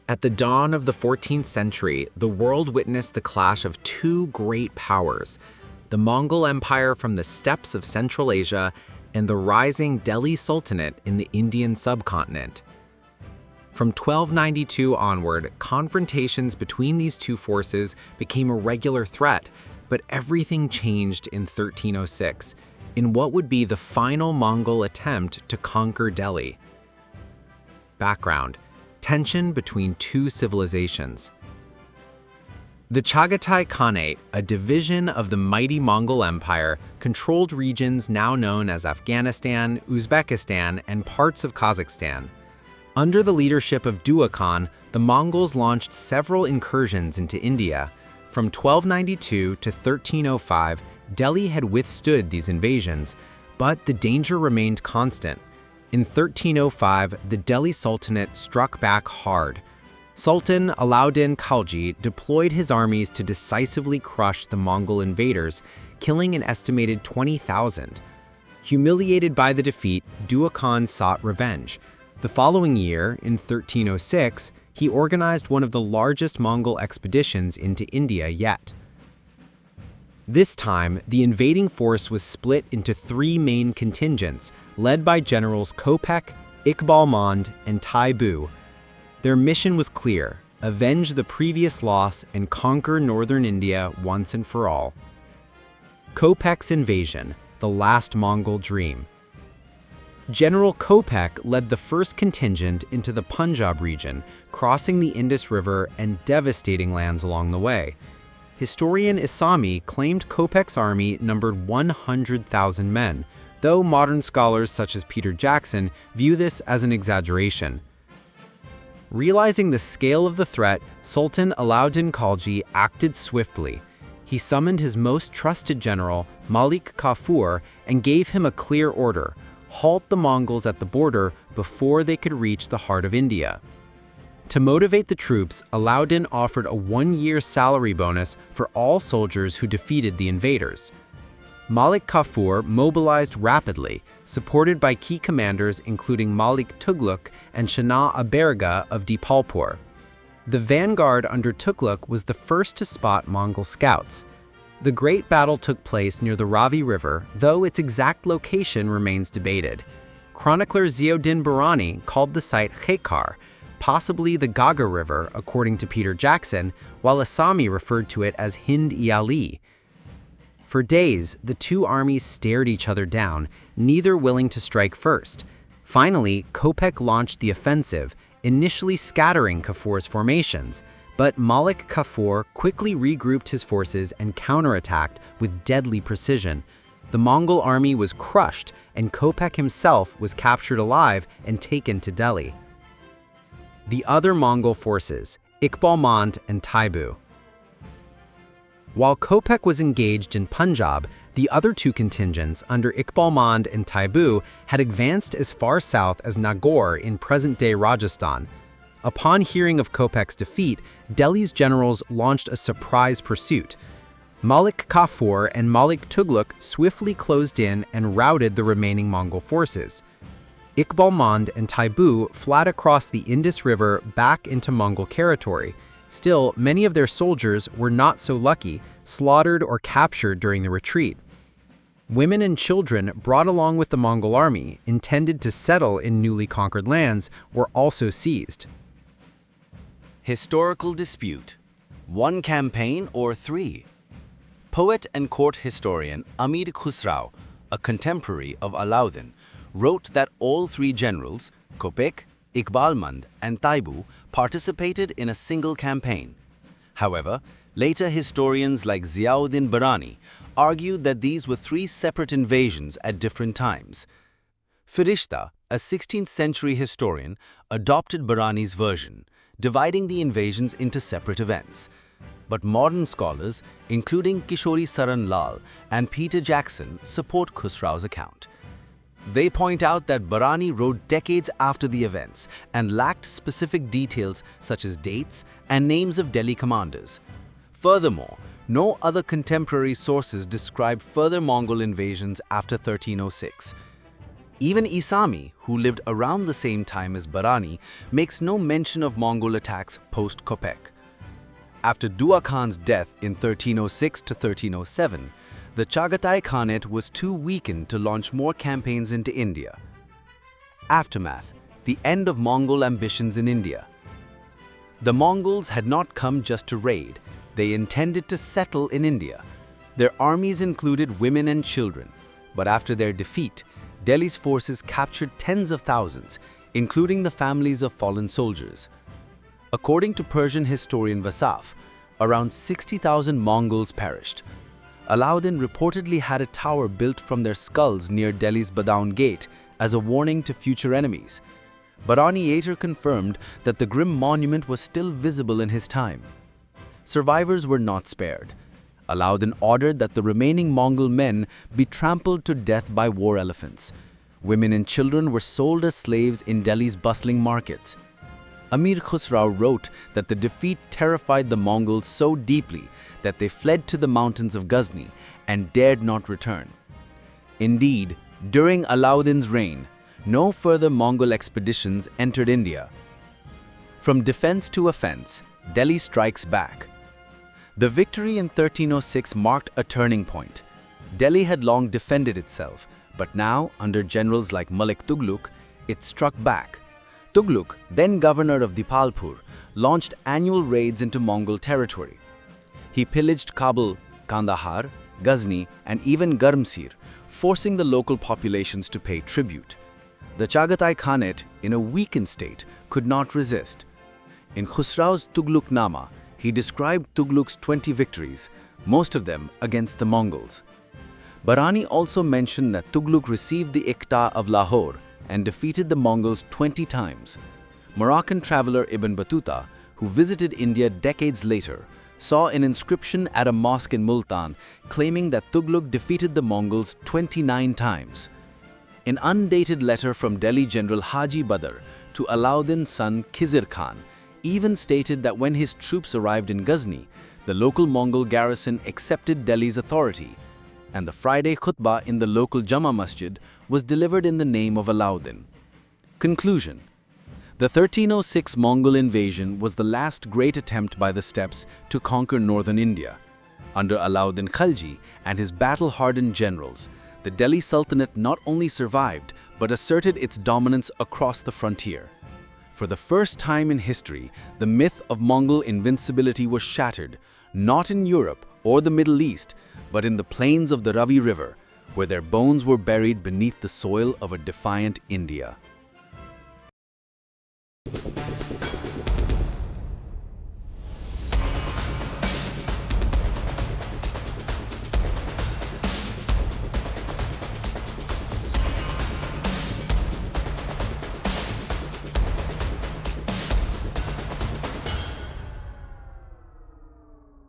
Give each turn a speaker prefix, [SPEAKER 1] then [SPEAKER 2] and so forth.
[SPEAKER 1] At the dawn of the 14th century, the world witnessed the clash of two great powers, the Mongol Empire from the steppes of Central Asia and the rising Delhi Sultanate in the Indian subcontinent. From 1292 onward, confrontations between these two forces became a regular threat, but everything changed in 1306, in what would be the final Mongol attempt to conquer Delhi. Background: tension between two civilizations. The Chagatai Khanate, a division of the mighty Mongol Empire, controlled regions now known as Afghanistan, Uzbekistan, and parts of Kazakhstan. Under the leadership of Dua Khan, the Mongols launched several incursions into India. From 1292 to 1305, Delhi had withstood these invasions, but the danger remained constant. In 1305, the Delhi Sultanate struck back hard. Sultan Alauddin Khalji deployed his armies to decisively crush the Mongol invaders, killing an estimated 20,000. Humiliated by the defeat, Dua Khan sought revenge. The following year, in 1306, he organized one of the largest Mongol expeditions into India yet. This time, the invading force was split into three main contingents, led by generals Kopek, Iqbal Mand, and Taibu. Their mission was clear: avenge the previous loss and conquer northern India once and for all. Kopek's invasion, the last Mongol dream. General Kopek led the first contingent into the Punjab region, crossing the Indus River and devastating lands along the way. Historian Isami claimed Kopek's army numbered 100,000 men, though modern scholars such as Peter Jackson view this as an exaggeration. Realizing the scale of the threat, Sultan Alauddin Khalji acted swiftly. He summoned his most trusted general, Malik Kafur, and gave him a clear order: halt the Mongols at the border before they could reach the heart of India. To motivate the troops, Alauddin offered a one-year salary bonus for all soldiers who defeated the invaders. Malik Kafur mobilized rapidly, supported by key commanders including Malik Tughlaq and Shana Aberga of Dipalpur. The vanguard under Tughlaq was the first to spot Mongol scouts. The great battle took place near the Ravi River, though its exact location remains debated. Chronicler Ziauddin Barani called the site Khekar, possibly the Gaga River, according to Peter Jackson, while Asami referred to it as Hind-i-Ali. For days, the two armies stared each other down, neither willing to strike first. Finally, Kopek launched the offensive, initially scattering Kafur's formations, but Malik Kafur quickly regrouped his forces and counterattacked with deadly precision. The Mongol army was crushed, and Kopek himself was captured alive and taken to Delhi. The other Mongol forces, Iqbal Mand and Taibu. While Kopek was engaged in Punjab, the other two contingents under Iqbal Mand and Taibu had advanced as far south as Nagaur in present-day Rajasthan. Upon hearing of Kopek's defeat, Delhi's generals launched a surprise pursuit. Malik Kafur and Malik Tughlaq swiftly closed in and routed the remaining Mongol forces. Iqbal Mand and Taibu fled across the Indus River back into Mongol territory. Still, many of their soldiers were not so lucky, slaughtered or captured during the retreat. Women and children brought along with the Mongol army, intended to settle in newly conquered lands, were also seized.
[SPEAKER 2] Historical dispute: one campaign or three? Poet and court historian Amir Khusrau, a contemporary of Alauddin, wrote that all three generals, Kopek, Iqbal Mand, and Taibu, participated in a single campaign. However, later historians like Ziauddin Barani argued that these were three separate invasions at different times. Firishta, a 16th century historian, adopted Barani's version, dividing the invasions into separate events. but modern scholars, including Kishori Saran Lal and Peter Jackson, support Khusrau's account. They point out that Barani wrote decades after the events and lacked specific details such as dates and names of Delhi commanders. Furthermore, no other contemporary sources describe further Mongol invasions after 1306. Even Isami, who lived around the same time as Barani, makes no mention of Mongol attacks post-Kopek. After Dua Khan's death in 1306 to 1307, the Chagatai Khanate was too weakened to launch more campaigns into India. Aftermath: the end of Mongol ambitions in India. The Mongols had not come just to raid, they intended to settle in India. Their armies included women and children, but after their defeat, Delhi's forces captured tens of thousands, including the families of fallen soldiers. According to Persian historian Vasaf, around 60,000 Mongols perished. Alauddin reportedly had a tower built from their skulls near Delhi's Badaun Gate as a warning to future enemies. Barani later confirmed that the grim monument was still visible in his time. Survivors were not spared. Alauddin ordered that the remaining Mongol men be trampled to death by war elephants. Women and children were sold as slaves in Delhi's bustling markets. Amir Khusrau wrote that the defeat terrified the Mongols so deeply that they fled to the mountains of Ghazni and dared not return. Indeed, during Alauddin's reign, no further Mongol expeditions entered India. From defense to offense, Delhi strikes back. The victory in 1306 marked a turning point. Delhi had long defended itself, but now, under generals like Malik Tughlaq, it struck back. Tughlaq, then governor of Dipalpur, launched annual raids into Mongol territory. He pillaged Kabul, Kandahar, Ghazni, and even Garmsir, forcing the local populations to pay tribute. The Chagatai Khanate, in a weakened state, could not resist. In Khusrau's Tughlaq-nama, he described Tughlaq's 20 victories, most of them against the Mongols. Barani also mentioned that Tughlaq received the Iqta of Lahore and defeated the Mongols 20 times. Moroccan traveler Ibn Battuta, who visited India decades later, saw an inscription at a mosque in Multan claiming that Tughlaq defeated the Mongols 29 times. An undated letter from Delhi General Haji Badr to Alauddin's son Khizr Khan even stated that when his troops arrived in Ghazni, the local Mongol garrison accepted Delhi's authority, and the Friday khutbah in the local Jama Masjid was delivered in the name of Alauddin. Conclusion: the 1306 Mongol invasion was the last great attempt by the steppes to conquer northern India. Under Alauddin Khalji and his battle-hardened generals, the Delhi Sultanate not only survived but asserted its dominance across the frontier. For the first time in history, the myth of Mongol invincibility was shattered, not in Europe or the Middle East, but in the plains of the Ravi River, where their bones were buried beneath the soil of a defiant India.